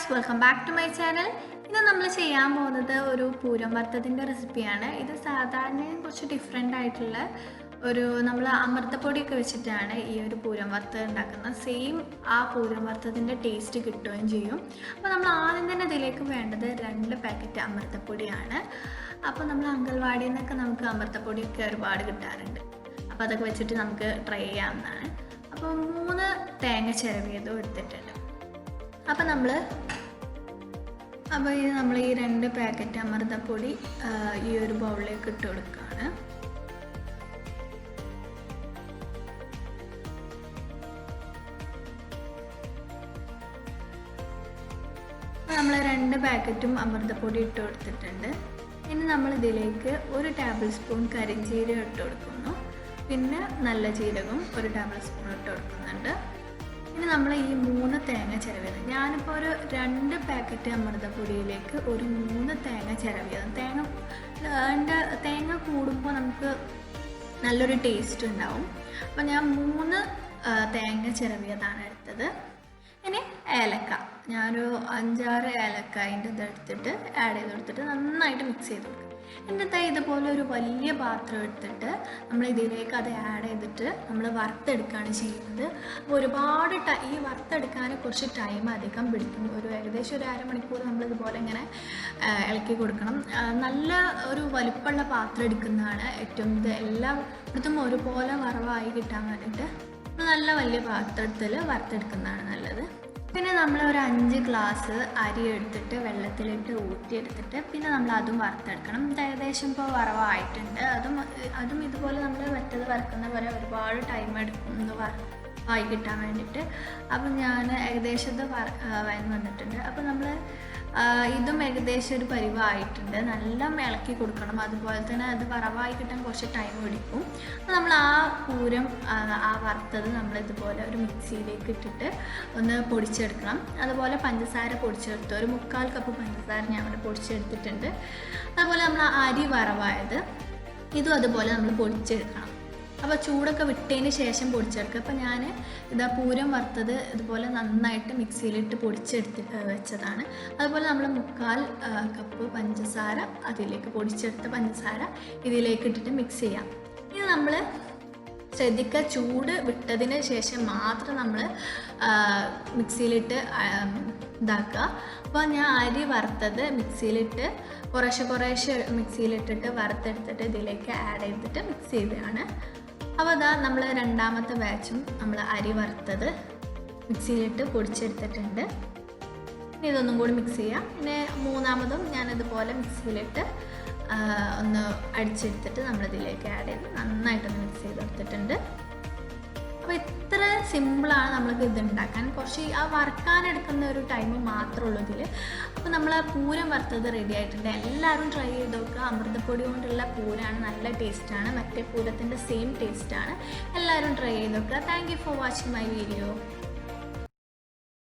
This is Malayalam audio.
Guys, welcome back to my channel. ഇന്ന് നമ്മൾ ചെയ്യാൻ പോകുന്നത് ഒരു പൂരം വറുത്തതിൻ്റെ റെസിപ്പിയാണ്. ഇത് സാധാരണ കുറച്ച് ഡിഫറെൻ്റ് ആയിട്ടുള്ള നമ്മൾ അമൃതപ്പൊടിയൊക്കെ വെച്ചിട്ടാണ് ഈ ഒരു പൂരം വറുത്തത് ഉണ്ടാക്കുന്നത്. സെയിം ആ പൂരം വറുത്തതിൻ്റെ ടേസ്റ്റ് കിട്ടുകയും ചെയ്യും. അപ്പോൾ നമ്മൾ ആദ്യം തന്നെ ഇതിലേക്ക് വേണ്ടത് 2 പാക്കറ്റ് അമൃതപ്പൊടിയാണ്. അപ്പോൾ നമ്മൾ അംഗൻവാടിയിൽ നിന്നൊക്കെ നമുക്ക് അമൃതപ്പൊടിയൊക്കെ ഒരുപാട് കിട്ടാറുണ്ട്. അപ്പോൾ അതൊക്കെ വെച്ചിട്ട് നമുക്ക് ട്രൈ ചെയ്യാവുന്നതാണ്. അപ്പോൾ 3 തേങ്ങ ചിരവിയതും എടുത്തിട്ടുണ്ട്. അപ്പോൾ നമ്മൾ ഈ 2 പാക്കറ്റ് അമൃതപ്പൊടി ഈ ഒരു ബൗളിലേക്ക് ഇട്ട് കൊടുക്കുകയാണ്. നമ്മൾ 2 പാക്കറ്റും അമൃതപ്പൊടി ഇട്ട് കൊടുത്തിട്ടുണ്ട്. ഇനി നമ്മൾ ഇതിലേക്ക് 1 ടേബിൾ സ്പൂൺ കരിഞ്ജീരകം ഇട്ട് കൊടുക്കുന്നു. പിന്നെ നല്ല ജീരകം 1 ടേബിൾ സ്പൂൺ ഇട്ട് കൊടുക്കുന്നുണ്ട്. ഇനി നമ്മൾ ഈ 3 തേങ്ങ ചിരവിയത്, ഞാനിപ്പോൾ ഒരു 2 പാക്കറ്റ് അമൃതപ്പൊടിയിലേക്ക് ഒരു 3 തേങ്ങ ചിരവിയത്. തേങ്ങ കൂടുമ്പോൾ നമുക്ക് നല്ലൊരു ടേസ്റ്റ് ഉണ്ടാവും. അപ്പോൾ ഞാൻ 3 തേങ്ങ ചിരവിയതാണ് എടുത്തത്. ഇനി ഏലക്ക, ഞാനൊരു 5-6 ഏലക്ക അതിൻ്റെ ഇതെടുത്തിട്ട് ആഡ് ചെയ്ത് കൊടുത്തിട്ട് നന്നായിട്ട് മിക്സ് ചെയ്ത് കൊടുക്കും. എന്നിട്ട് ഇതുപോലെ ഒരു വലിയ പാത്രം എടുത്തിട്ട് നമ്മൾ ഇതിലേക്ക് അത് ആഡ് ചെയ്തിട്ട് നമ്മൾ വറുത്തെടുക്കുകയാണ് ചെയ്യുന്നത്. അപ്പോൾ ഒരുപാട് ഈ വറുത്തെടുക്കാൻ കുറച്ച് ടൈം അധികം പിടിക്കും. ഏകദേശം ഒരു അരമണിക്കൂർ നമ്മളിതുപോലെ ഇങ്ങനെ ഇളക്കി കൊടുക്കണം. നല്ല ഒരു വലിപ്പമുള്ള പാത്രം എടുക്കുന്നതാണ് ഏറ്റവും എല്ലായിടത്തും ഒരുപോലെ വറവായി കിട്ടാൻ വേണ്ടിയിട്ട് നല്ല വലിയ പാത്രത്തിൽ വറുത്തെടുക്കുന്നതാണ് നല്ലത്. പിന്നെ നമ്മൾ ഒരു 5 ഗ്ലാസ് അരി എടുത്തിട്ട് വെള്ളത്തിലിട്ട് ഊറ്റിയെടുത്തിട്ട് പിന്നെ നമ്മൾ അതും വറുത്തെടുക്കണം. ഇത് ഏകദേശം ഇപ്പോൾ വറവായിട്ടുണ്ട്. അതും ഇതുപോലെ നമ്മൾ മറ്റത് വറുക്കുന്ന പോലെ ഒരുപാട് ടൈം എടുക്കും ആയി കിട്ടാൻ വേണ്ടിയിട്ട്. അപ്പം ഞാൻ ഏകദേശം ഇത് വന്നിട്ടുണ്ട്. അപ്പോൾ നമ്മൾ ഇതും ഏകദേശം ഒരു പരിവായിട്ടുണ്ട്. നല്ല ഇളക്കി കൊടുക്കണം. അതുപോലെ തന്നെ അത് വറവായി കിട്ടാൻ കുറച്ച് ടൈം പിടിക്കും. അപ്പോൾ നമ്മൾ ആ പൂരം വറുത്തത് നമ്മളിതുപോലെ ഒരു മിക്സിയിലേക്ക് ഇട്ടിട്ട് ഒന്ന് പൊടിച്ചെടുക്കണം. അതുപോലെ പഞ്ചസാര പൊടിച്ചെടുത്തു, ഒരു 3/4 കപ്പ് പഞ്ചസാര ഞാൻ അവിടെ പൊടിച്ചെടുത്തിട്ടുണ്ട്. അതുപോലെ നമ്മൾ അരി വറവായത് ഇതും അതുപോലെ നമ്മൾ പൊടിച്ചെടുക്കണം. അപ്പോൾ ചൂടൊക്കെ വിട്ടതിന് ശേഷം പൊടിച്ചെടുക്കുക. അപ്പോൾ ഞാൻ ഇതാ പൂരം വറുത്തത് ഇതുപോലെ നന്നായിട്ട് മിക്സിയിലിട്ട് പൊടിച്ചെടുത്തിട്ട് വെച്ചതാണ്. അതുപോലെ നമ്മൾ 3/4 കപ്പ് പഞ്ചസാര അതിലേക്ക് പൊടിച്ചെടുത്ത പഞ്ചസാര ഇതിലേക്ക് ഇട്ടിട്ട് മിക്സ് ചെയ്യാം. ഇത് നമ്മൾ ശ്രദ്ധിക്കുക, ചൂട് വിട്ടതിന് ശേഷം മാത്രം നമ്മൾ മിക്സിയിലിട്ട് ഇതാക്കുക. അപ്പോൾ ഞാൻ അരി വറുത്തത് മിക്സിയിലിട്ട് കുറേശ്ശെ മിക്സിയിലിട്ടിട്ട് വറുത്തെടുത്തിട്ട് ഇതിലേക്ക് ആഡ് ചെയ്തിട്ട് മിക്സ് ചെയ്തതാണ്. അപ്പോൾ അതാ നമ്മൾ 2ാമത്തെ ബാച്ചും നമ്മൾ അരി വറുത്തത് മിക്സിയിലിട്ട് പൊടിച്ചെടുത്തിട്ടുണ്ട്. ഇനി ഇതൊന്നും കൂടി മിക്സ് ചെയ്യാം. പിന്നെ 3ാമതും ഞാനിതുപോലെ മിക്സിയിലിട്ട് ഒന്ന് അടിച്ചെടുത്തിട്ട് നമ്മളിതിലേക്ക് ആഡ് ചെയ്ത് നന്നായിട്ടൊന്ന് മിക്സ് ചെയ്തെടുത്തിട്ടുണ്ട്. അപ്പോൾ ഇത്ര സിമ്പിളാണ് നമ്മൾക്ക് ഇത് ഉണ്ടാക്കാൻ. കുറച്ച് വറുക്കാനെടുക്കുന്ന ഒരു ടൈം മാത്രമേ ഉള്ളൂ ഇതിൽ. അപ്പോൾ നമ്മൾ പൂരം വറുത്തത് റെഡി ആയിട്ടുണ്ട്. എല്ലാവരും ട്രൈ ചെയ്ത് നോക്കുക. അമൃതപ്പൊടി കൊണ്ടുള്ള പൂരമാണ്, നല്ല ടേസ്റ്റാണ്. മറ്റേ പൂരത്തിൻ്റെ സെയിം ടേസ്റ്റാണ്. എല്ലാവരും ട്രൈ ചെയ്ത് നോക്കുക. Thank you for watching my video.